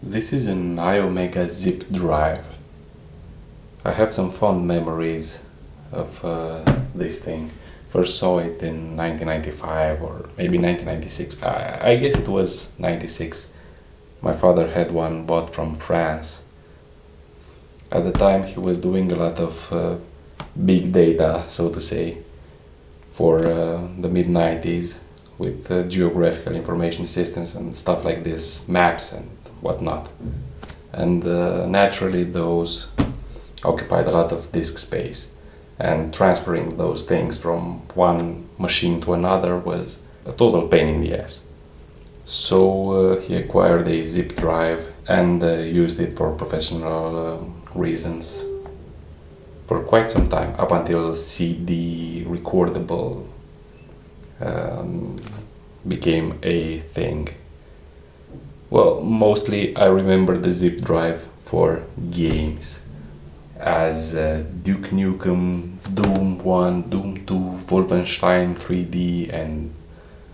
This is an Iomega ZIP drive. I have some fond memories of this thing. First saw it in 1995 or maybe 1996. I guess it was 96. My father had one bought from France. At the time he was doing a lot of big data, so to say, for the mid-90s with geographical information systems and stuff like this, maps and whatnot. And naturally those occupied a lot of disk space, and transferring those things from one machine to another was a total pain in the ass. So he acquired a zip drive and used it for professional reasons for quite some time, up until CD recordable became a thing. Well, mostly I remember the zip drive for games, as Duke Nukem, Doom 1, Doom 2, Wolfenstein 3D and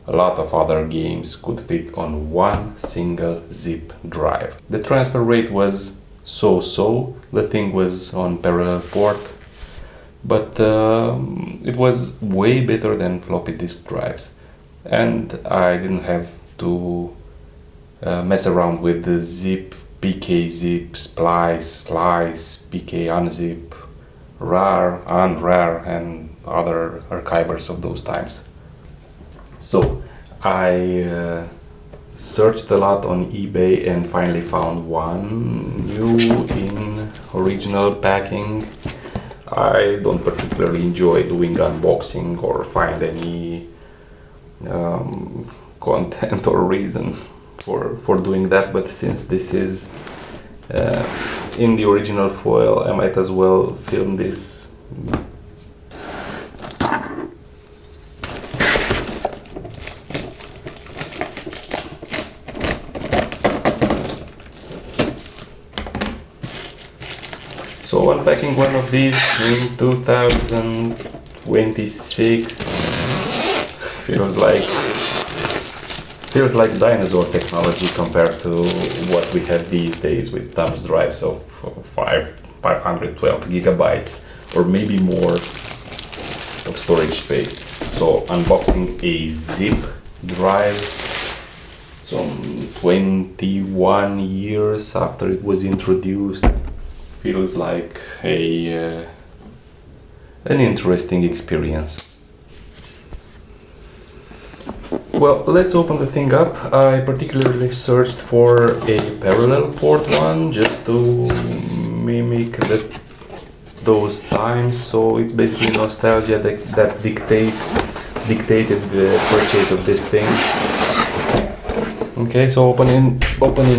a lot of other games could fit on one single zip drive. The transfer rate was so-so, the thing was on parallel port, but it was way better than floppy disk drives, and I didn't have to mess around with the zip, PK zip, splice, slice, PK unzip, rar, unrar and other archivers of those times. So I searched a lot on eBay and finally found one new in original packing. I don't particularly enjoy doing unboxing or find any content or reason for doing that, but since this is in the original foil, I might as well film this. So unpacking one of these in 2026 feels like dinosaur technology compared to what we have these days with thumb drives of 512 gigabytes or maybe more of storage space. So unboxing a zip drive some 21 years after it was introduced feels like an interesting experience. Well, let's open the thing up. I particularly searched for a parallel port one just to mimic those times, so it's basically nostalgia that dictated the purchase of this thing. Okay, so opening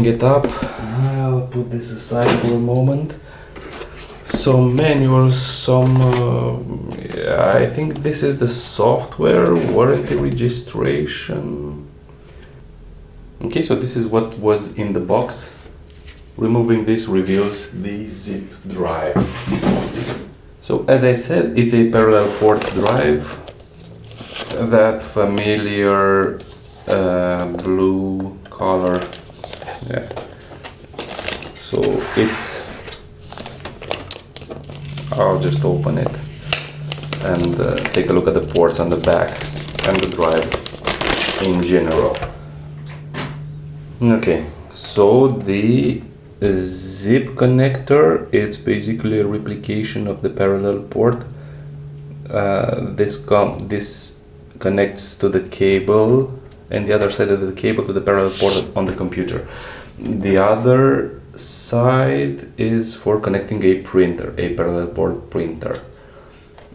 it up, I'll put this aside for a moment. Some manuals, I think this is the software, warranty registration. Okay, so this is what was in the box. Removing this reveals the zip drive. So as I said, it's a parallel port drive, that familiar blue color. Yeah. So I'll just open it and take a look at the ports on the back and the drive in general. Okay, so the zip connector, it's basically a replication of the parallel port. This connects to the cable, and the other side of the cable to the parallel port on the computer. The other side is for connecting a printer, a parallel port printer.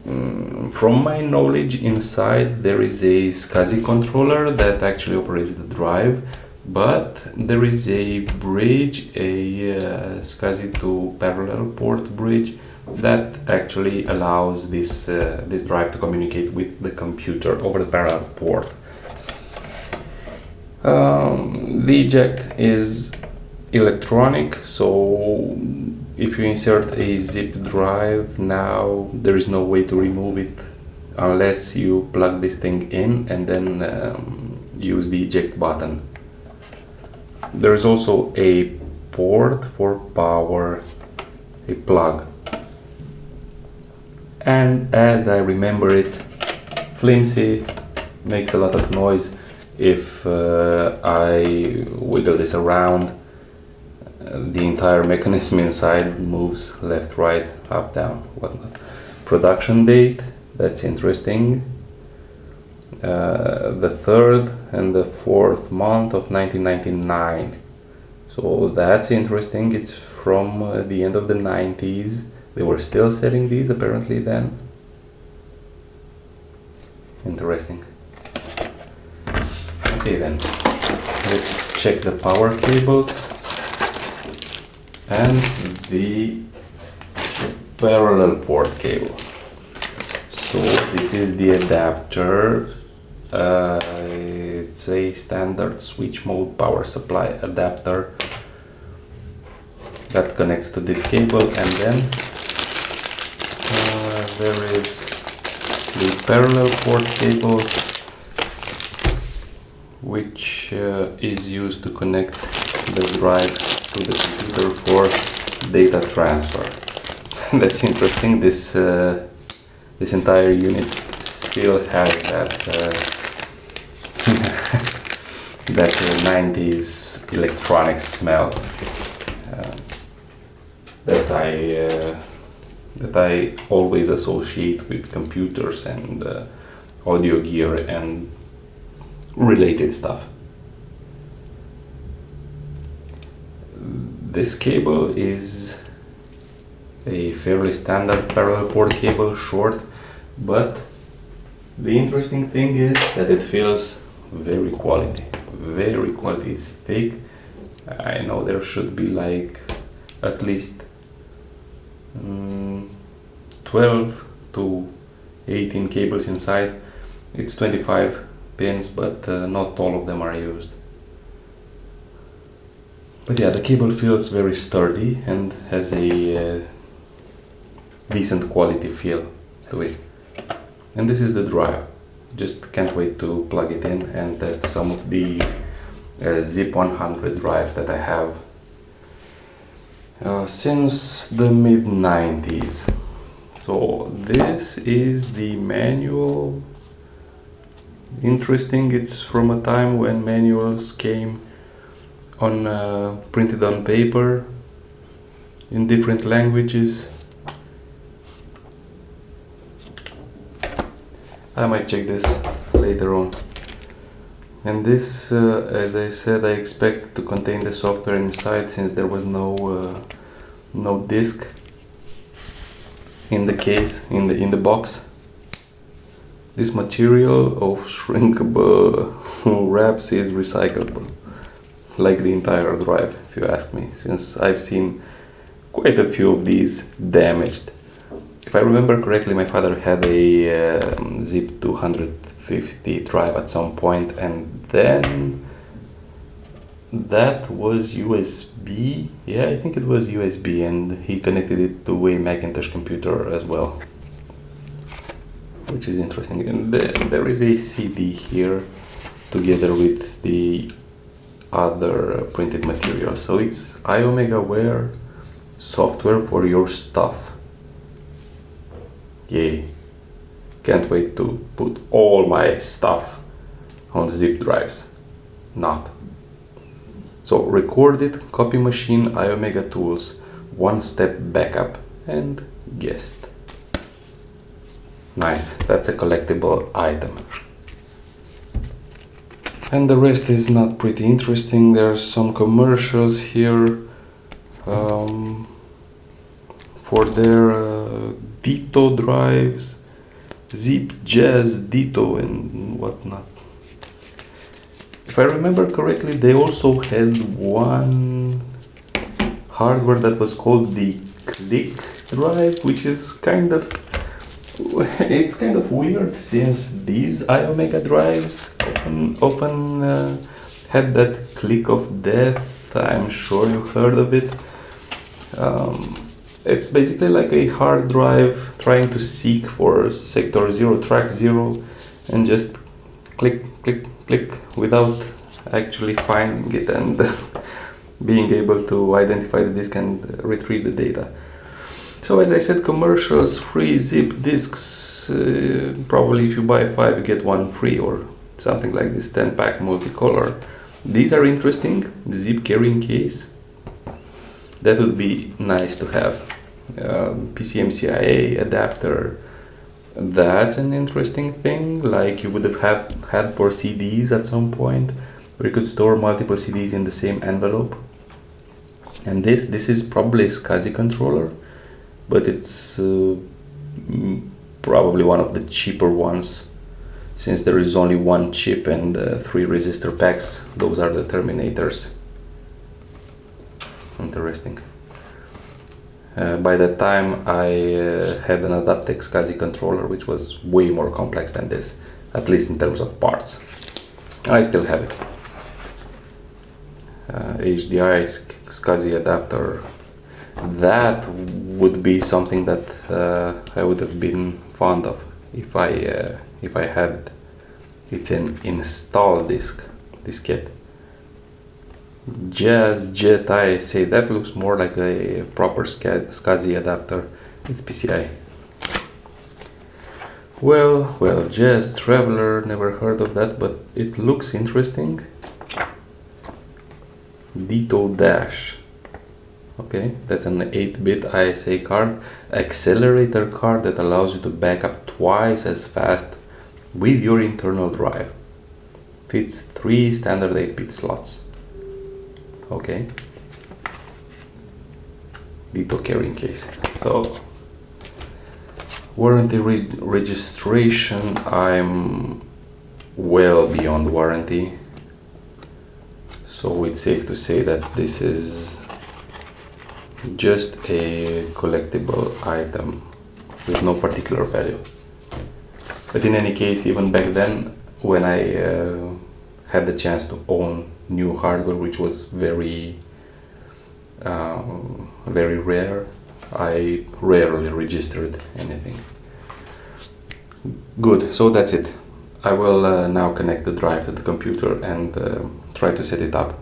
From my knowledge, inside there is a SCSI controller that actually operates the drive, but there is a bridge, a SCSI to parallel port bridge that actually allows this drive to communicate with the computer over the parallel port. The eject is electronic, so if you insert a zip drive now, there is no way to remove it unless you plug this thing in and then use the eject button. There is also a port for power, a plug. And as I remember it, flimsy, makes a lot of noise. If I wiggle this around, the entire mechanism inside moves left, right, up, down, whatnot. Production date, that's interesting. The 3rd and the 4th month of 1999. So that's interesting. It's from the end of the 90s. They were still selling these apparently then. Interesting. Okay then, let's check the power cables and the parallel port cable. So this is the adapter. It's a standard switch mode power supply adapter that connects to this cable, and then there is the parallel port cable, which is used to connect the drive to the computer for data transfer. That's interesting. This entire unit still has that that 90s electronics smell that I always associate with computers and audio gear and related stuff. This cable is a fairly standard parallel port cable, short, but the interesting thing is that it feels very quality. It's thick. I know there should be like at least 12 to 18 cables inside. It's 25 pins, but not all of them are used. But yeah, the cable feels very sturdy and has a decent quality feel to it. And this is the drive. Just can't wait to plug it in and test some of the ZIP 100 drives that I have since the mid-90s. So this is the manual. Interesting, it's from a time when manuals came on printed on paper in different languages. I might check this later on. And this, as I said, I expect to contain the software inside, since there was no disk in the case, in the box. This material of shrinkable wraps is recyclable, like the entire drive, if you ask me, since I've seen quite a few of these damaged. If I remember correctly, my father had a ZIP 250 drive at some point, and then that was USB. Yeah, I think it was USB, and he connected it to a Macintosh computer as well, which is interesting. And there is a CD here together with the other printed material. So it's Iomega Wear software for your stuff. Yay. Can't wait to put all my stuff on zip drives. Not. So recorded, copy machine, Iomega tools, one-step backup, and guest. Nice, that's a collectible item. And the rest is not pretty interesting. There's some commercials here for their Ditto drives, Zip, Jazz, Ditto, and whatnot. If I remember correctly, they also had one hardware that was called the Click drive, which is kind of weird, since these Iomega drives often had that click of death. I'm sure you've heard of it. It's basically like a hard drive trying to seek for sector 0, track 0, and just click, click, click without actually finding it. And being able to identify the disk and retrieve the data. So as I said, commercials, free zip disks, probably if you buy 5 you get 1 free or something like this, 10-pack multicolor. These are interesting. Zip carrying case, that would be nice to have. PCMCIA adapter, that's an interesting thing, like you would have had for CDs at some point, where you could store multiple CDs in the same envelope. And this is probably a SCSI controller, but it's probably one of the cheaper ones, since there is only 1 chip and 3 resistor packs. Those are the terminators. Interesting. By that time I had an AUTOEXEC SCSI controller, which was way more complex than this, at least in terms of parts. I still have it. HDI SCSI adapter, that would be something that I would have been fond of if I had. It's an install diskette. JAZ I say that looks more like a proper SCSI adapter. It's PCI. Well, Jazz Traveler, never heard of that, but it looks interesting. Ditto Dash. Okay, that's an 8-bit ISA card, accelerator card that allows you to back up twice as fast with your internal drive. Fits 3 standard 8-bit slots. Okay. Ditto carrying case. So warranty registration, I'm well beyond warranty, so it's safe to say that this is just a collectible item with no particular value. But in any case, even back then, when I had the chance to own new hardware, which was very rare, I rarely registered anything. Good, so that's it. I will now connect the drive to the computer and try to set it up.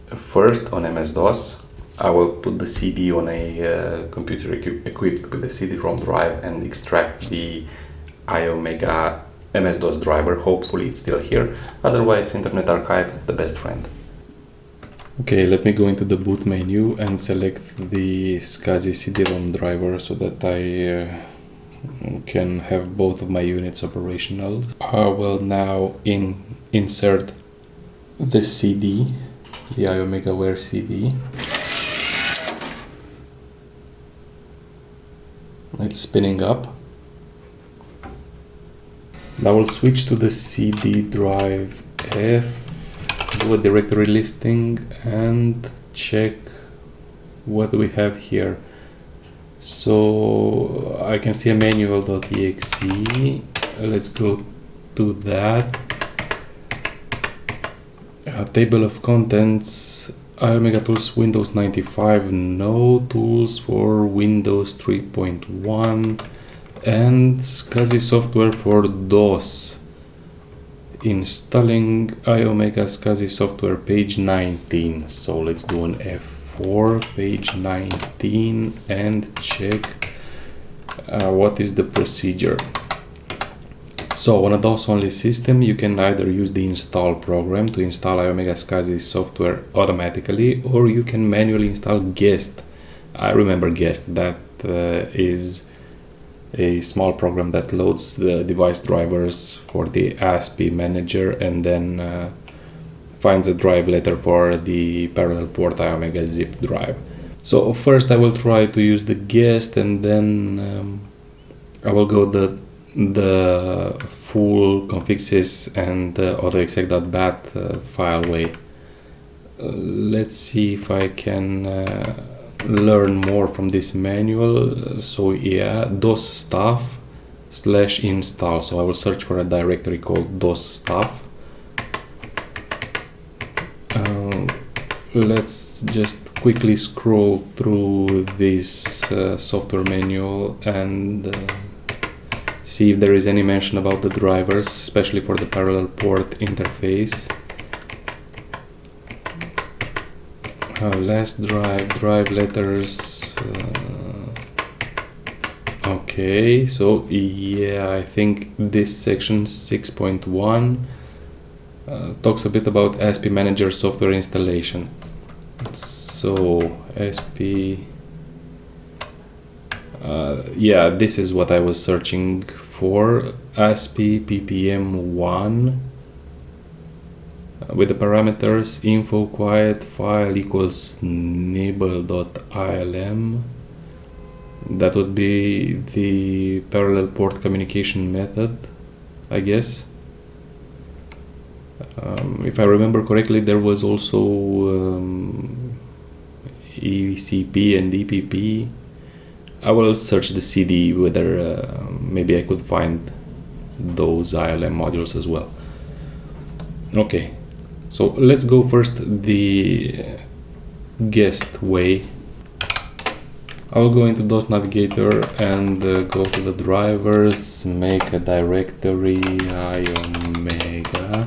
First, on MS-DOS, I will put the CD on a computer equipped with the CD-ROM drive and extract the Iomega MS-DOS driver. Hopefully it's still here, otherwise Internet Archive, the best friend. Okay, let me go into the boot menu and select the SCSI CD-ROM driver so that I can have both of my units operational. I will now insert the CD, the Iomega CD. It's spinning up. I will switch to the CD drive F, do a directory listing and check what we have here. So I can see a manual.exe. Let's go to that. Table of contents, Iomega tools Windows 95, no tools for Windows 3.1, and SCSI software for DOS. Installing Iomega SCSI software, page 19. So let's do an F4, page 19, and check what is the procedure. So on a DOS-only system, you can either use the install program to install Iomega SCSI software automatically, or you can manually install Guest. I remember Guest, that is a small program that loads the device drivers for the ASPI manager and then finds a drive letter for the parallel port Iomega ZIP drive. So first I will try to use the Guest, and then I will go the full config.sys and AUTOEXEC.BAT file way. Let's see if I can learn more from this manual. So yeah, DOS stuff /install. So I will search for a directory called DOS stuff. Let's just quickly scroll through this software manual and see if there is any mention about the drivers, especially for the parallel port interface. Last drive letters. Okay, so yeah, I think this section 6.1 talks a bit about ASP Manager software installation. So ASP, yeah, this is what I was searching for. ASP ppm1 with the parameters info quiet file equals nibble.ilm. That would be the parallel port communication method, I guess. If I remember correctly, there was also ECP and EPP. I will search the CD whether maybe I could find those ILM modules as well. Okay, so let's go first the guest way. I'll go into DOS Navigator and go to the drivers, make a directory Iomega,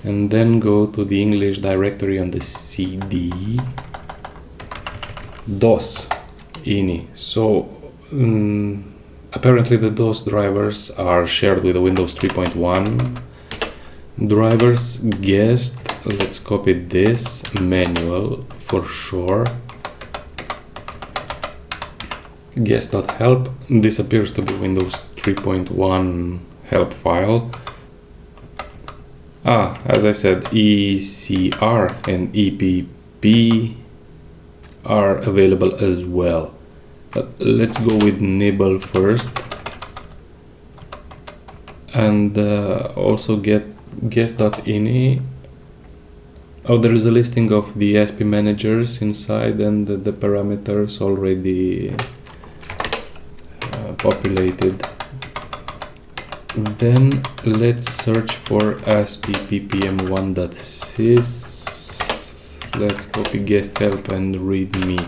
and then go to the English directory on the CD, DOS ini. So apparently the DOS drivers are shared with the Windows 3.1 drivers. Guest, let's copy this, manual for sure. Guest.help, this appears to be Windows 3.1 help file. As I said, ECR and EPP are available as well. But let's go with Nibble first, and also get guest.ini. There is a listing of the ASP managers inside, and the parameters already populated. Then let's search for ASP ppm1.sys. Let's copy guest help and readme.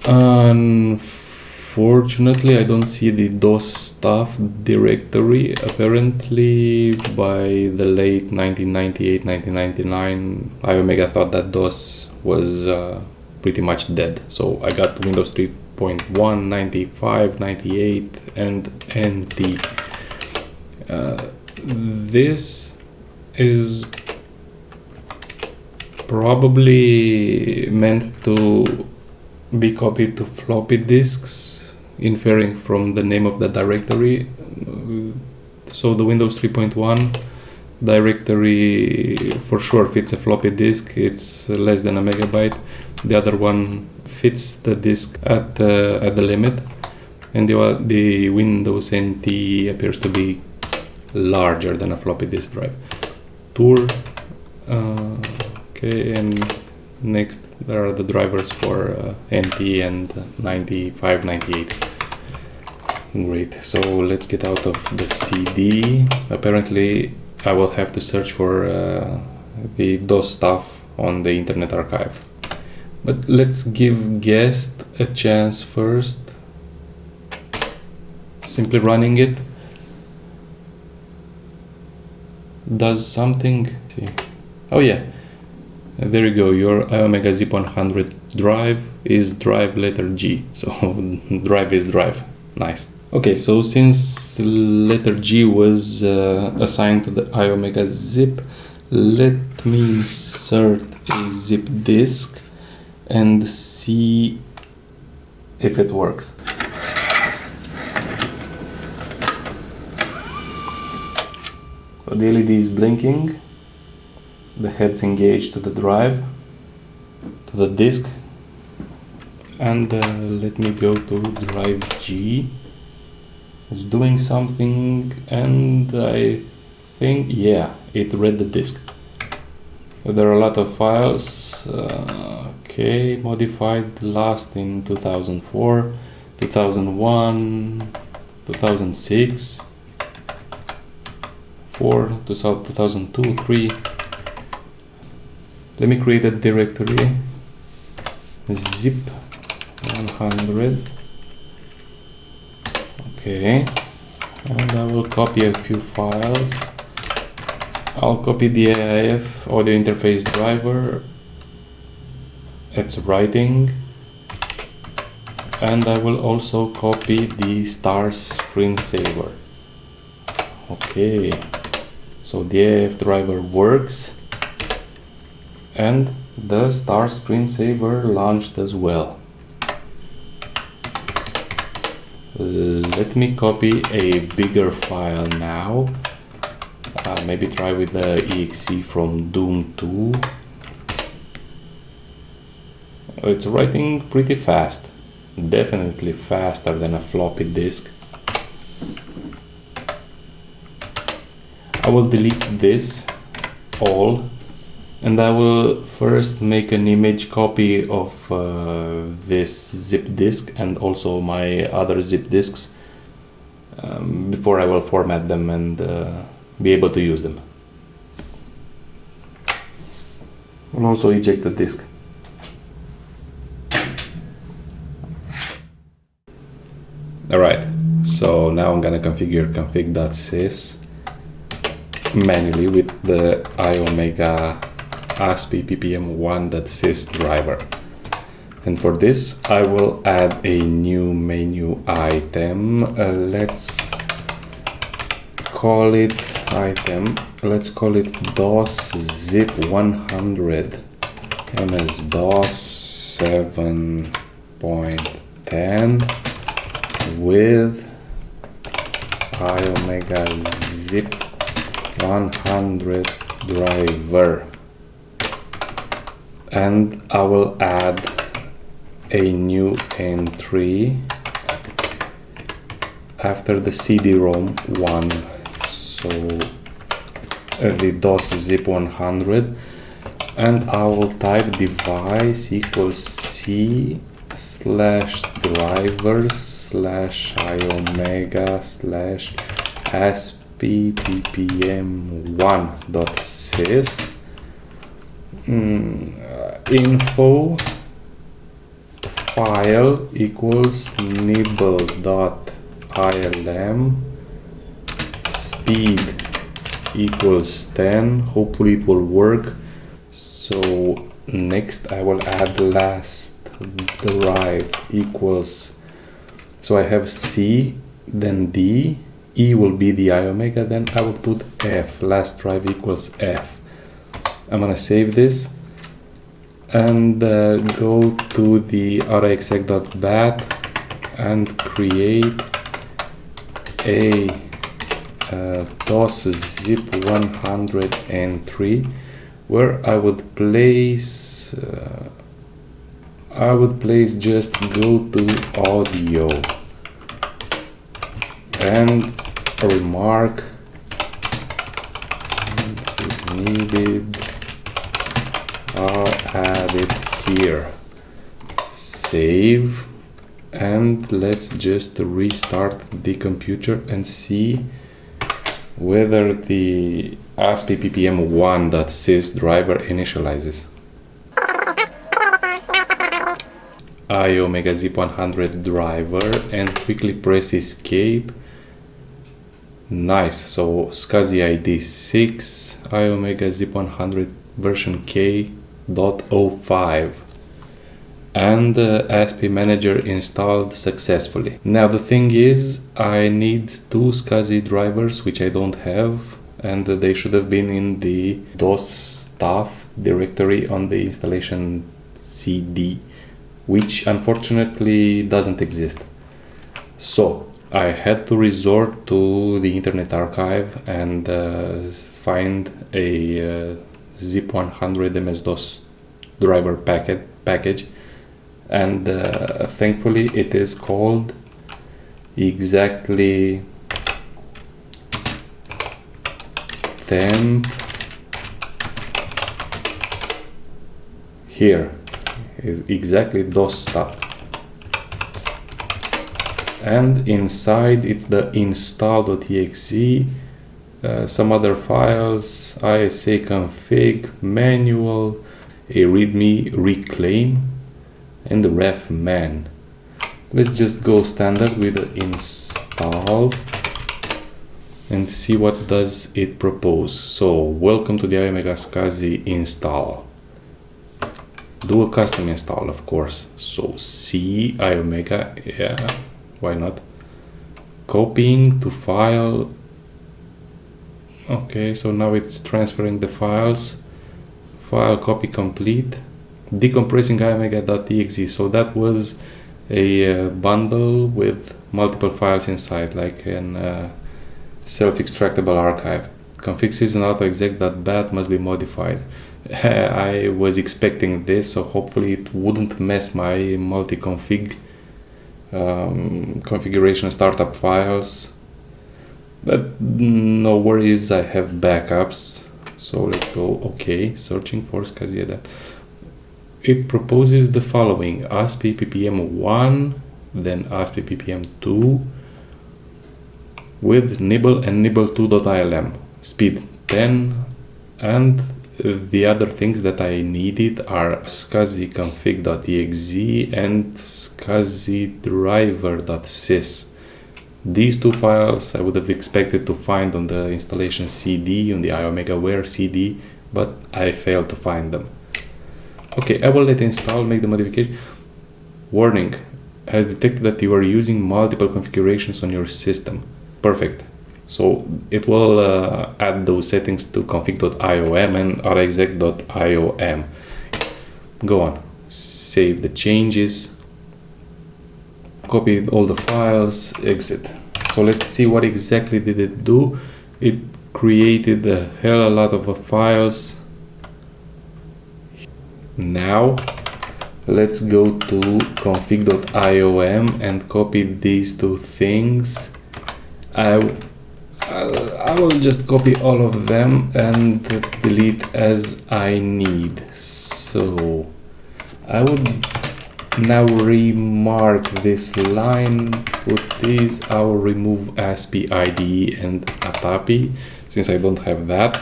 Unfortunately, I don't see the DOS stuff directory. Apparently, by the late 1998, 1999, Iomega thought that DOS was pretty much dead. So I got Windows 3.1, 95, 98, and NT. This is probably meant to be copied to floppy disks, inferring from the name of the directory. So the Windows 3.1 directory for sure fits a floppy disk. It's less than a megabyte. The other one fits the disk at the limit, and the Windows NT appears to be larger than a floppy disk drive. Tour. Okay, and next there are the drivers for NT and 95, 98. Great, so let's get out of the CD. Apparently I will have to search for the DOS stuff on the Internet Archive. But let's give guest a chance first. Simply running it does something. See. Oh yeah, there you go. Your Iomega ZIP 100 drive is drive letter G. So drive is drive. Nice. Okay, so since letter G was assigned to the Iomega ZIP, let me insert a zip disk and see if it works. So the LED is blinking, the head's engaged to the drive, to the disk, and let me go to drive G. It's doing something, and I think, yeah, it read the disk. So there are a lot of files. Okay, modified last in 2004, 2001, 2006, 2002, 3. Let me create a directory, zip 100. Okay, and I will copy a few files. I'll copy the AIF audio interface driver. It's writing. And I will also copy the stars screensaver. Okay, so the AIF driver works and the stars screensaver launched as well. Let me copy a bigger file now. Maybe try with the exe from Doom 2. It's writing pretty fast. Definitely faster than a floppy disk. I will delete this all and I will first make an image copy of this zip disk and also my other zip disks before I will format them and be able to use them. I'll also eject the disk. Alright, so now I'm gonna configure config.sys manually with the Iomega ASP.ppm1.sys driver. And for this I will add a new menu item. Let's call it item. Let's call it DOS ZIP 100 MS-DOS 7.10 with Iomega ZIP 100 driver, and I will add a new entry after the CD-ROM 1, so the DOS ZIP 100, and I will type device equals C/driver/iomega/ASP.ppm1.sys info file equals nibble.ilm speed equals 10. Hopefully it will work. So next I will add last drive equals, so I have C, then D, E will be the Iomega, then I will put F, last drive equals F. I'm gonna save this and go to the AUTOEXEC.BAT and create a DOS ZIP 100 entry where I would place just go to audio and a remark is needed. I'll add it here. Save, and let's just restart the computer and see whether the ASP.ppm1.sys driver initializes. Iomega ZIP 100 driver, and quickly press escape. Nice, so SCSI ID 6, Iomega ZIP 100 version K.05, and ASP Manager installed successfully. Now the thing is, I need two SCSI drivers which I don't have, and they should have been in the DOS stuff directory on the installation CD, which unfortunately doesn't exist. So I had to resort to the Internet Archive and find a ZIP 100 MS-DOS driver package, and thankfully it is called exactly temp. Here is exactly DOS stuff, and inside it's the install.exe, some other files, ISA config, manual, a readme reclaim, and the ref man. Let's just go standard with the install and see what does it propose. So welcome to the Iomega SCSI install. Do a custom install, of course. So C Iomega, yeah, why not? Copying to file. Okay, so now it's transferring the files. File copy complete. Decompressing Iomega.exe. So that was a bundle with multiple files inside, like an self-extractable archive. Config.SYS and AUTOEXEC.BAT must be modified. I was expecting this, so hopefully it wouldn't mess my multi-config configuration startup files. But no worries, I have backups. So let's go. Okay, searching for SCSI adapt. It proposes the following: ASP ppm 1, then ASP ppm 2, with nibble and nibble2.ilm, speed 10, and the other things that I needed are SCSI config.exe and SCSI driver.sys. These two files I would have expected to find on the installation CD, on the iomegaware CD, but I failed to find them. Okay, I will let install, make the modification. Warning, has detected that you are using multiple configurations on your system. Perfect. So it will add those settings to config.iom and AUTOEXEC.iom. Go on, save the changes, copy all the files, exit. So let's see what exactly did it do. It created a hell of a lot of files. Now let's go to config.iom and copy these two things. I will just copy all of them and delete as I need. So I would now remark this line, put these, I will remove ASP IDE and ATAPI since I don't have that.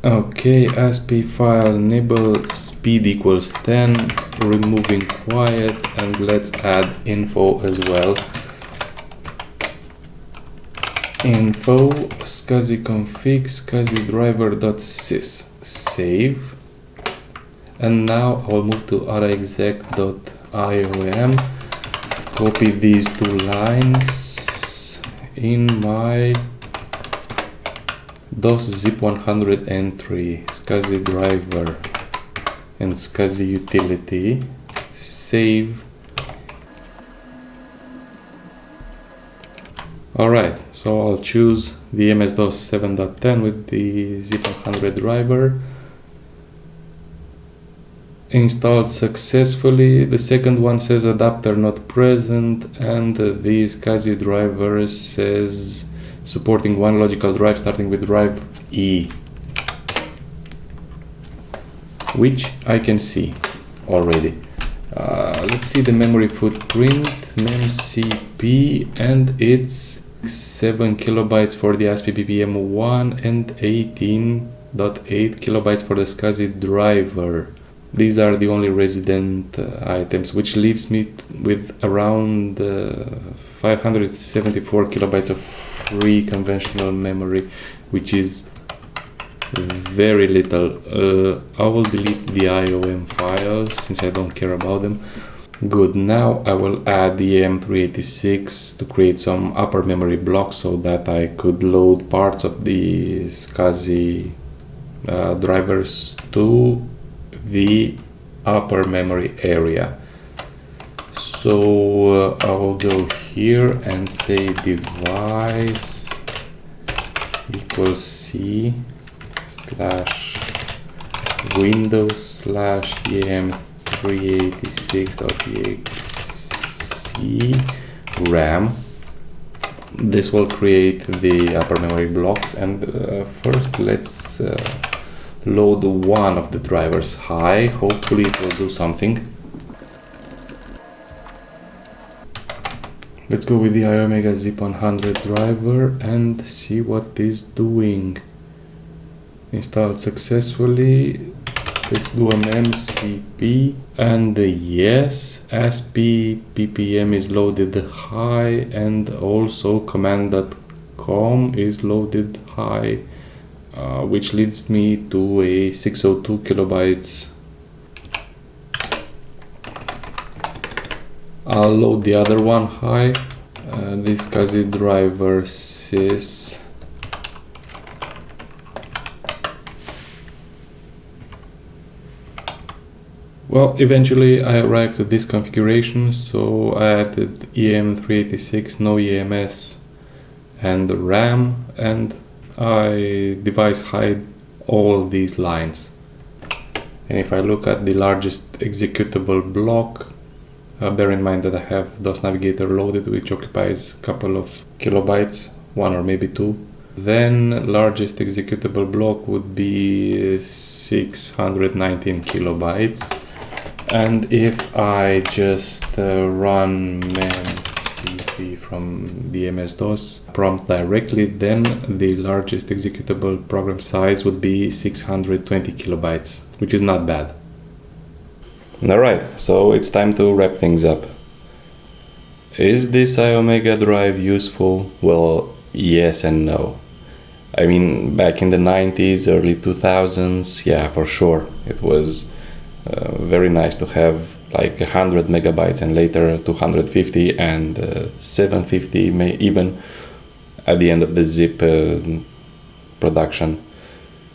Okay, ASP file nibble speed equals 10, removing quiet, and let's add info as well. Info SCSI config SCSI driver.sys. Save. And now I'll move to AUTOEXEC.iom, copy these two lines in my DOS zip 100 entry, SCSI driver and SCSI utility. Save. Alright, so I'll choose the MS-DOS 7.10 with the zip 100 driver. Installed successfully. The second one says adapter not present, and the SCSI driver says supporting one logical drive starting with drive E, which I can see already. Let's see the memory footprint, memcp, and it's 7 kilobytes for the ASP ppm 1 and 18.8 kilobytes for the SCSI driver. These are the only resident items, which leaves me with around 574 kilobytes of free conventional memory, which is very little. I will delete the IOM files since I don't care about them. Good, now I will add the AM386 to create some upper memory blocks so that I could load parts of the SCSI drivers to the upper memory area. So I will go here and say device equals C / Windows / EM386.exe RAM. This will create the upper memory blocks, and first let's load one of the drivers high. Hopefully it will do something. Let's go with the Iomega ZIP 100 driver and see what is doing. Installed successfully. Let's do an MCP, and yes, SP ppm is loaded high, and also command.com is loaded high, which leads me to a 602 kilobytes. I'll load the other one high, this SCSI driver SYS. Well, eventually I arrived at this configuration, so I added EM386, no EMS, and RAM, and I device hide all these lines. And if I look at the largest executable block, bear in mind that I have DOS Navigator loaded, which occupies a couple of kilobytes, 1 or maybe 2. Then largest executable block would be 619 kilobytes. And if I just run memcp from the MS-DOS prompt directly, then the largest executable program size would be 620 kilobytes, which is not bad. Alright, so it's time to wrap things up. Is this Iomega drive useful? Well, yes and no. I mean, back in the 90s, early 2000s, yeah, for sure. It was very nice to have like 100 megabytes and later 250 and 750 even at the end of the zip production.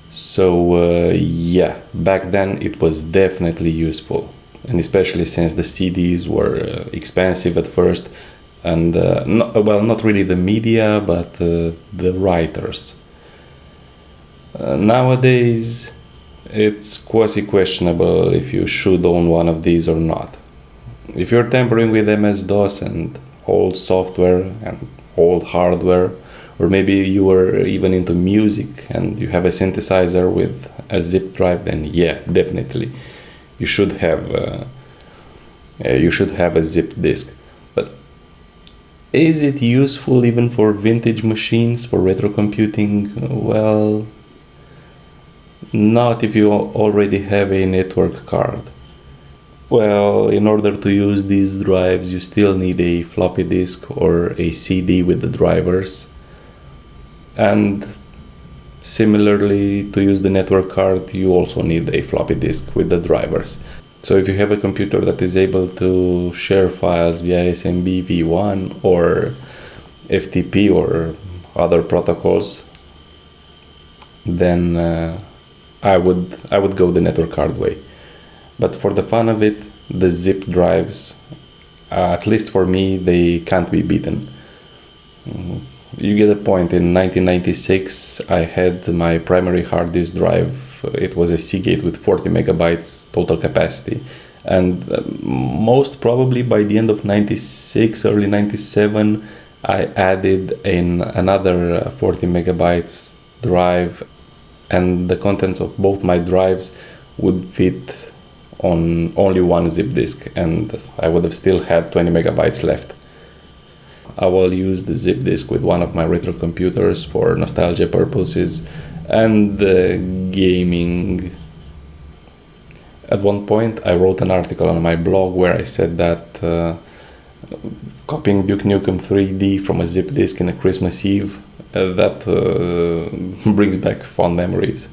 So yeah, back then it was definitely useful, and especially since the CDs were expensive at first, and not really the media, but the writers. Nowadays it's quasi-questionable if you should own one of these or not. If you're tampering with MS-DOS and old software and old hardware, or maybe you were even into music and you have a synthesizer with a zip drive, then yeah, definitely you should have a zip disk. But is it useful even for vintage machines, for retro computing? Well, not if you already have a network card. Well, in order to use these drives, you still need a floppy disk or a CD with the drivers. And similarly, to use the network card, you also need a floppy disk with the drivers. So if you have a computer that is able to share files via SMB v1 or FTP or other protocols, then I would go the network card way. But for the fun of it, the zip drives, at least for me, they can't be beaten. You get a point. In 1996, I had my primary hard disk drive. It was a Seagate with 40 megabytes total capacity. And most probably by the end of 96, early 97, I added in another 40 megabytes drive, and the contents of both my drives would fit on only one zip disk, and I would have still had 20 megabytes left. I will use the zip disk with one of my retro computers for nostalgia purposes and gaming. At one point I wrote an article on my blog where I said that copying Duke Nukem 3D from a zip disk in a Christmas Eve, that brings back fond memories.